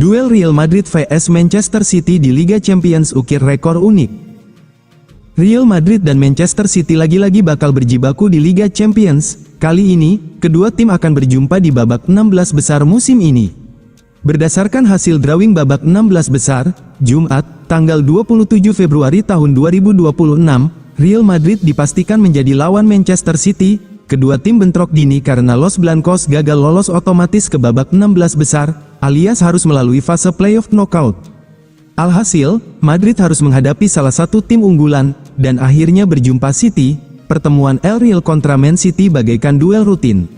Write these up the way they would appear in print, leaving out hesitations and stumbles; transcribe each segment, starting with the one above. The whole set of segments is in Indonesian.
Duel Real Madrid vs Manchester City di Liga Champions ukir rekor unik. Real Madrid dan Manchester City lagi-lagi bakal berjibaku di Liga Champions. Kali ini, kedua tim akan berjumpa di babak 16 besar musim ini. Berdasarkan hasil drawing babak 16 besar, Jumat, tanggal 27 Februari tahun 2026, Real Madrid dipastikan menjadi lawan Manchester City. Kedua tim bentrok dini karena Los Blancos gagal lolos otomatis ke babak 16 besar, alias harus melalui fase playoff knockout. Alhasil, Madrid harus menghadapi salah satu tim unggulan, dan akhirnya berjumpa City. Pertemuan El Real kontra Man City bagaikan duel rutin.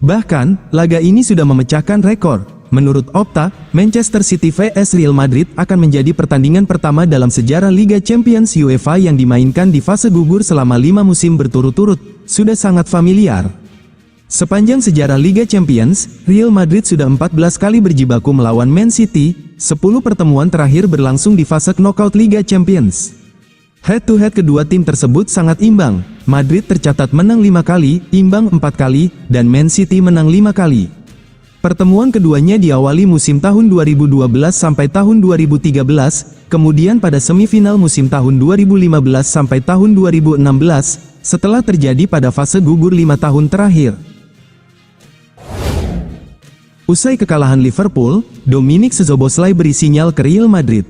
Bahkan, laga ini sudah memecahkan rekor. Menurut Opta, Manchester City vs Real Madrid akan menjadi pertandingan pertama dalam sejarah Liga Champions UEFA yang dimainkan di fase gugur selama 5 musim berturut-turut. Sudah sangat familiar. Sepanjang sejarah Liga Champions, Real Madrid sudah 14 kali berjibaku melawan Man City. 10 pertemuan terakhir berlangsung di fase knockout Liga Champions. Head-to-head kedua tim tersebut sangat imbang. Madrid tercatat menang 5 kali, imbang 4 kali, dan Man City menang 5 kali. Pertemuan keduanya diawali musim tahun 2012 sampai tahun 2013, kemudian pada semifinal musim tahun 2015 sampai tahun 2016, setelah terjadi pada fase gugur 5 tahun terakhir. Usai kekalahan Liverpool, Dominic Szoboszlai beri sinyal ke Real Madrid.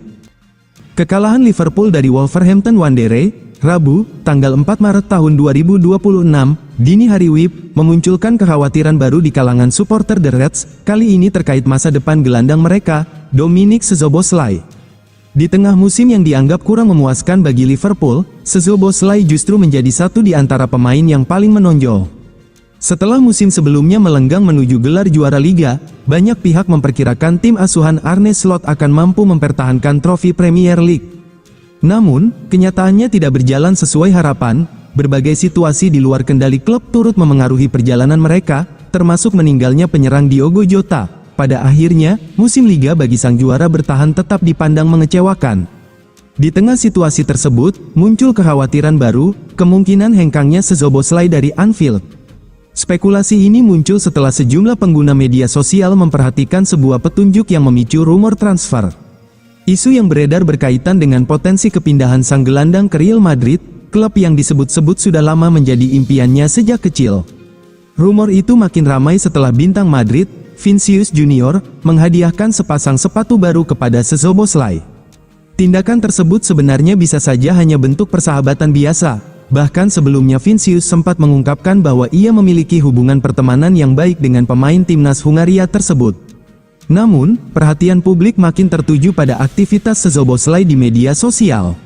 Kekalahan Liverpool dari Wolverhampton Wanderers, Rabu, tanggal 4 Maret tahun 2026, dini hari WIB, memunculkan kekhawatiran baru di kalangan supporter The Reds, kali ini terkait masa depan gelandang mereka, Dominic Szoboszlai. Di tengah musim yang dianggap kurang memuaskan bagi Liverpool, Szoboszlai justru menjadi satu di antara pemain yang paling menonjol. Setelah musim sebelumnya melenggang menuju gelar juara Liga, banyak pihak memperkirakan tim asuhan Arne Slot akan mampu mempertahankan trofi Premier League. Namun, kenyataannya tidak berjalan sesuai harapan. Berbagai situasi di luar kendali klub turut memengaruhi perjalanan mereka, termasuk meninggalnya penyerang Diogo Jota. Pada akhirnya, musim Liga bagi sang juara bertahan tetap dipandang mengecewakan. Di tengah situasi tersebut, muncul kekhawatiran baru, kemungkinan hengkangnya Szoboszlai dari Anfield. Spekulasi ini muncul setelah sejumlah pengguna media sosial memperhatikan sebuah petunjuk yang memicu rumor transfer. Isu yang beredar berkaitan dengan potensi kepindahan sang gelandang ke Real Madrid, klub yang disebut-sebut sudah lama menjadi impiannya sejak kecil. Rumor itu makin ramai setelah bintang Madrid, Vinicius Junior, menghadiahkan sepasang sepatu baru kepada Szoboszlai. Tindakan tersebut sebenarnya bisa saja hanya bentuk persahabatan biasa, bahkan sebelumnya Vinicius sempat mengungkapkan bahwa ia memiliki hubungan pertemanan yang baik dengan pemain timnas Hungaria tersebut. Namun, perhatian publik makin tertuju pada aktivitas Szoboszlai di media sosial.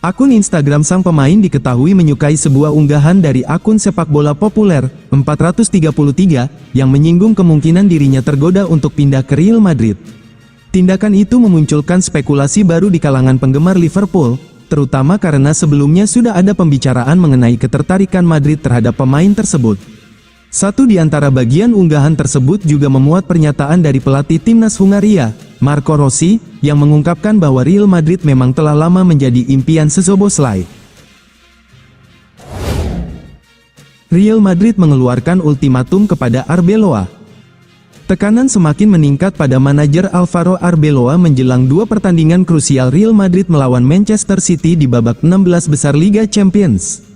Akun Instagram sang pemain diketahui menyukai sebuah unggahan dari akun sepak bola populer, 433, yang menyinggung kemungkinan dirinya tergoda untuk pindah ke Real Madrid. Tindakan itu memunculkan spekulasi baru di kalangan penggemar Liverpool, terutama karena sebelumnya sudah ada pembicaraan mengenai ketertarikan Madrid terhadap pemain tersebut. Satu di antara bagian unggahan tersebut juga memuat pernyataan dari pelatih timnas Hungaria, Marco Rossi, yang mengungkapkan bahwa Real Madrid memang telah lama menjadi impian Szoboszlai. Real Madrid mengeluarkan ultimatum kepada Arbeloa. Tekanan semakin meningkat pada manajer Alvaro Arbeloa menjelang 2 pertandingan krusial Real Madrid melawan Manchester City di babak 16 besar Liga Champions.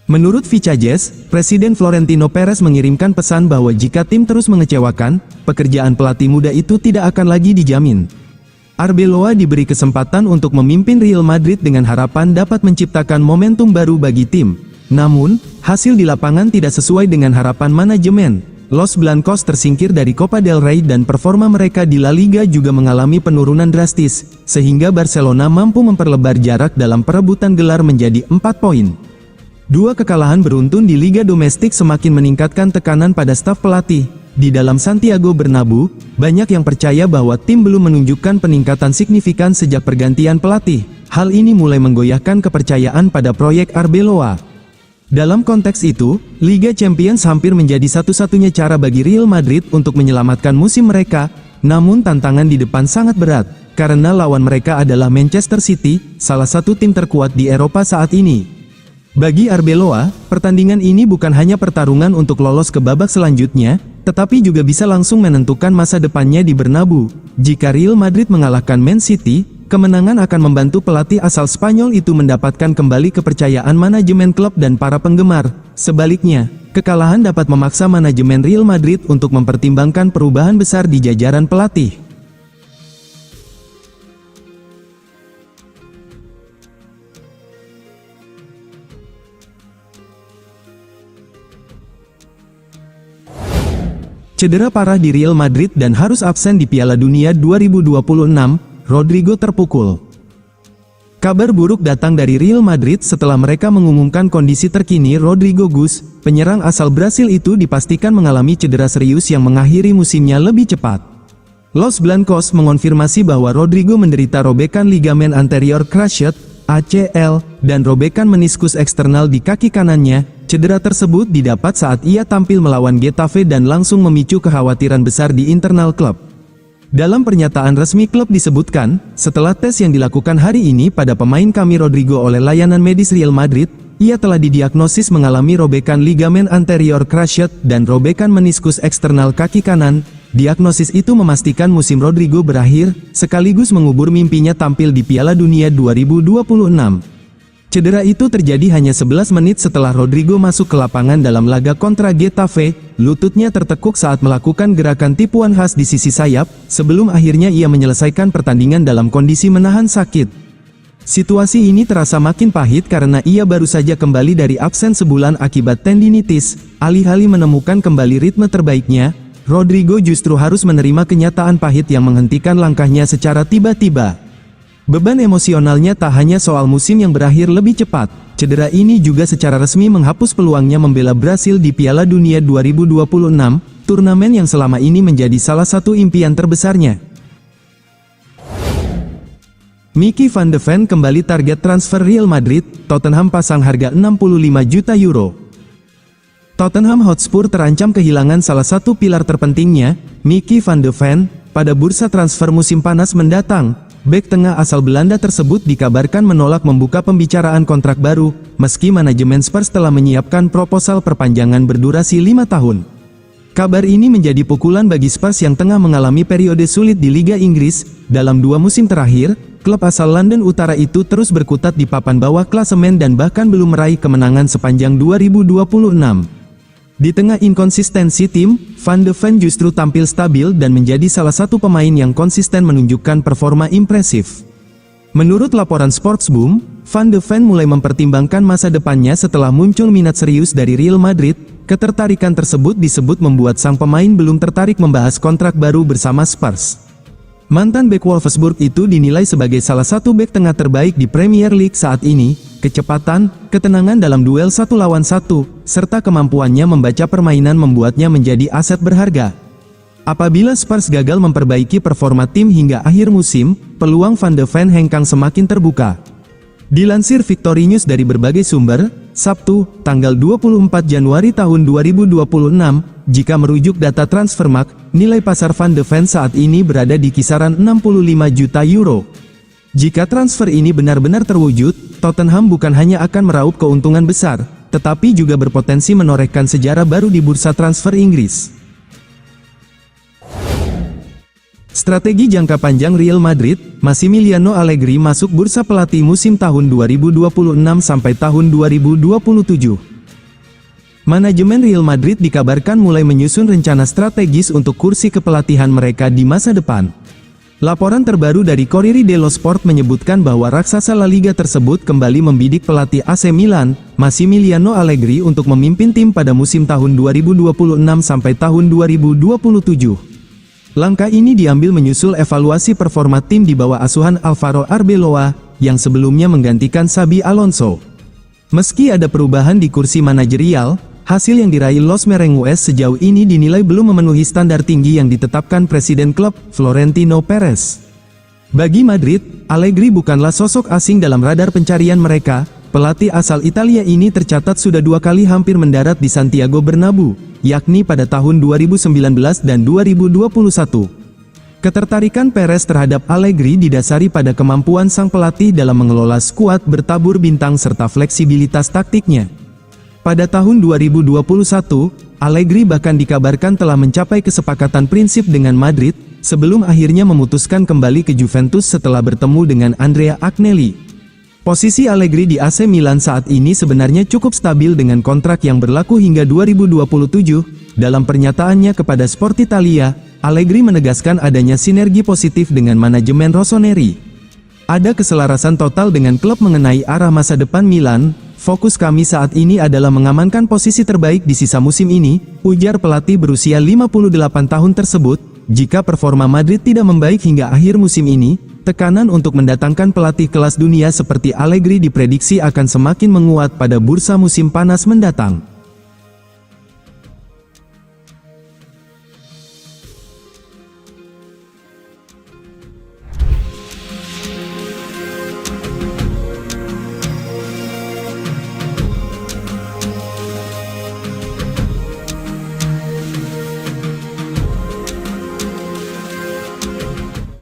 Menurut Vicajes, Presiden Florentino Perez mengirimkan pesan bahwa jika tim terus mengecewakan, pekerjaan pelatih muda itu tidak akan lagi dijamin. Arbeloa diberi kesempatan untuk memimpin Real Madrid dengan harapan dapat menciptakan momentum baru bagi tim. Namun, hasil di lapangan tidak sesuai dengan harapan manajemen. Los Blancos tersingkir dari Copa del Rey dan performa mereka di La Liga juga mengalami penurunan drastis, sehingga Barcelona mampu memperlebar jarak dalam perebutan gelar menjadi 4 poin. 2 kekalahan beruntun di Liga Domestik semakin meningkatkan tekanan pada staf pelatih. Di dalam Santiago Bernabeu, banyak yang percaya bahwa tim belum menunjukkan peningkatan signifikan sejak pergantian pelatih. Hal ini mulai menggoyahkan kepercayaan pada proyek Arbeloa. Dalam konteks itu, Liga Champions hampir menjadi satu-satunya cara bagi Real Madrid untuk menyelamatkan musim mereka, namun tantangan di depan sangat berat, karena lawan mereka adalah Manchester City, salah satu tim terkuat di Eropa saat ini. Bagi Arbeloa, pertandingan ini bukan hanya pertarungan untuk lolos ke babak selanjutnya, tetapi juga bisa langsung menentukan masa depannya di Bernabeu. Jika Real Madrid mengalahkan Man City, kemenangan akan membantu pelatih asal Spanyol itu mendapatkan kembali kepercayaan manajemen klub dan para penggemar. Sebaliknya, kekalahan dapat memaksa manajemen Real Madrid untuk mempertimbangkan perubahan besar di jajaran pelatih. Cedera parah di Real Madrid dan harus absen di Piala Dunia 2026, Rodrigo terpukul. Kabar buruk datang dari Real Madrid setelah mereka mengumumkan kondisi terkini Rodrigo Gus, penyerang asal Brasil itu dipastikan mengalami cedera serius yang mengakhiri musimnya lebih cepat. Los Blancos mengonfirmasi bahwa Rodrigo menderita robekan ligamen anterior cruciate, ACL, dan robekan meniskus eksternal di kaki kanannya. Cedera tersebut didapat saat ia tampil melawan Getafe dan langsung memicu kekhawatiran besar di internal klub. Dalam pernyataan resmi klub disebutkan, setelah tes yang dilakukan hari ini pada pemain kami Rodrigo oleh layanan medis Real Madrid, ia telah didiagnosis mengalami robekan ligamen anterior cruciate dan robekan meniskus eksternal kaki kanan. Diagnosis itu memastikan musim Rodrigo berakhir, sekaligus mengubur mimpinya tampil di Piala Dunia 2026. Cedera itu terjadi hanya 11 menit setelah Rodrigo masuk ke lapangan dalam laga kontra Getafe. Lututnya tertekuk saat melakukan gerakan tipuan khas di sisi sayap, sebelum akhirnya ia menyelesaikan pertandingan dalam kondisi menahan sakit. Situasi ini terasa makin pahit karena ia baru saja kembali dari absen sebulan akibat tendinitis. Alih-alih menemukan kembali ritme terbaiknya, Rodrigo justru harus menerima kenyataan pahit yang menghentikan langkahnya secara tiba-tiba. Beban emosionalnya tak hanya soal musim yang berakhir lebih cepat, cedera ini juga secara resmi menghapus peluangnya membela Brasil di Piala Dunia 2026, turnamen yang selama ini menjadi salah satu impian terbesarnya. Mickey van de Ven kembali target transfer Real Madrid, Tottenham pasang harga 65 juta euro. Tottenham Hotspur terancam kehilangan salah satu pilar terpentingnya, Mickey van de Ven, pada bursa transfer musim panas mendatang. Bek tengah asal Belanda tersebut dikabarkan menolak membuka pembicaraan kontrak baru, meski manajemen Spurs telah menyiapkan proposal perpanjangan berdurasi 5 tahun. Kabar ini menjadi pukulan bagi Spurs yang tengah mengalami periode sulit di Liga Inggris. Dalam 2 musim terakhir, klub asal London Utara itu terus berkutat di papan bawah klasemen dan bahkan belum meraih kemenangan sepanjang 2026. Di tengah inkonsistensi tim, Van de Ven justru tampil stabil dan menjadi salah satu pemain yang konsisten menunjukkan performa impresif. Menurut laporan Sportsboom, Van de Ven mulai mempertimbangkan masa depannya setelah muncul minat serius dari Real Madrid. Ketertarikan tersebut disebut membuat sang pemain belum tertarik membahas kontrak baru bersama Spurs. Mantan bek Wolfsburg itu dinilai sebagai salah satu bek tengah terbaik di Premier League saat ini. Kecepatan, ketenangan dalam duel 1 lawan 1, serta kemampuannya membaca permainan membuatnya menjadi aset berharga. Apabila Spurs gagal memperbaiki performa tim hingga akhir musim, peluang Van de Ven hengkang semakin terbuka. Dilansir Victory News dari berbagai sumber, Sabtu, tanggal 24 Januari tahun 2026, jika merujuk data Transfermarkt, nilai pasar Van de Ven saat ini berada di kisaran 65 juta euro. Jika transfer ini benar-benar terwujud, Tottenham bukan hanya akan meraup keuntungan besar, tetapi juga berpotensi menorehkan sejarah baru di bursa transfer Inggris. Strategi jangka panjang Real Madrid, Massimiliano Allegri masuk bursa pelatih musim tahun 2026 sampai tahun 2027. Manajemen Real Madrid dikabarkan mulai menyusun rencana strategis untuk kursi kepelatihan mereka di masa depan. Laporan terbaru dari Corriere dello Sport menyebutkan bahwa raksasa La Liga tersebut kembali membidik pelatih AC Milan, Massimiliano Allegri untuk memimpin tim pada musim tahun 2026 sampai tahun 2027. Langkah ini diambil menyusul evaluasi performa tim di bawah asuhan Alvaro Arbeloa, yang sebelumnya menggantikan Xabi Alonso. Meski ada perubahan di kursi manajerial, hasil yang diraih Los Merengues sejauh ini dinilai belum memenuhi standar tinggi yang ditetapkan Presiden klub, Florentino Perez. Bagi Madrid, Allegri bukanlah sosok asing dalam radar pencarian mereka. Pelatih asal Italia ini tercatat sudah 2 kali hampir mendarat di Santiago Bernabeu, yakni pada tahun 2019 dan 2021. Ketertarikan Perez terhadap Allegri didasari pada kemampuan sang pelatih dalam mengelola skuad bertabur bintang serta fleksibilitas taktiknya. Pada tahun 2021, Allegri bahkan dikabarkan telah mencapai kesepakatan prinsip dengan Madrid, sebelum akhirnya memutuskan kembali ke Juventus setelah bertemu dengan Andrea Agnelli. Posisi Allegri di AC Milan saat ini sebenarnya cukup stabil dengan kontrak yang berlaku hingga 2027. Dalam pernyataannya kepada Sport Italia, Allegri menegaskan adanya sinergi positif dengan manajemen rossoneri. Ada keselarasan total dengan klub mengenai arah masa depan Milan. Fokus kami saat ini adalah mengamankan posisi terbaik di sisa musim ini, ujar pelatih berusia 58 tahun tersebut. Jika performa Madrid tidak membaik hingga akhir musim ini, tekanan untuk mendatangkan pelatih kelas dunia seperti Allegri diprediksi akan semakin menguat pada bursa musim panas mendatang.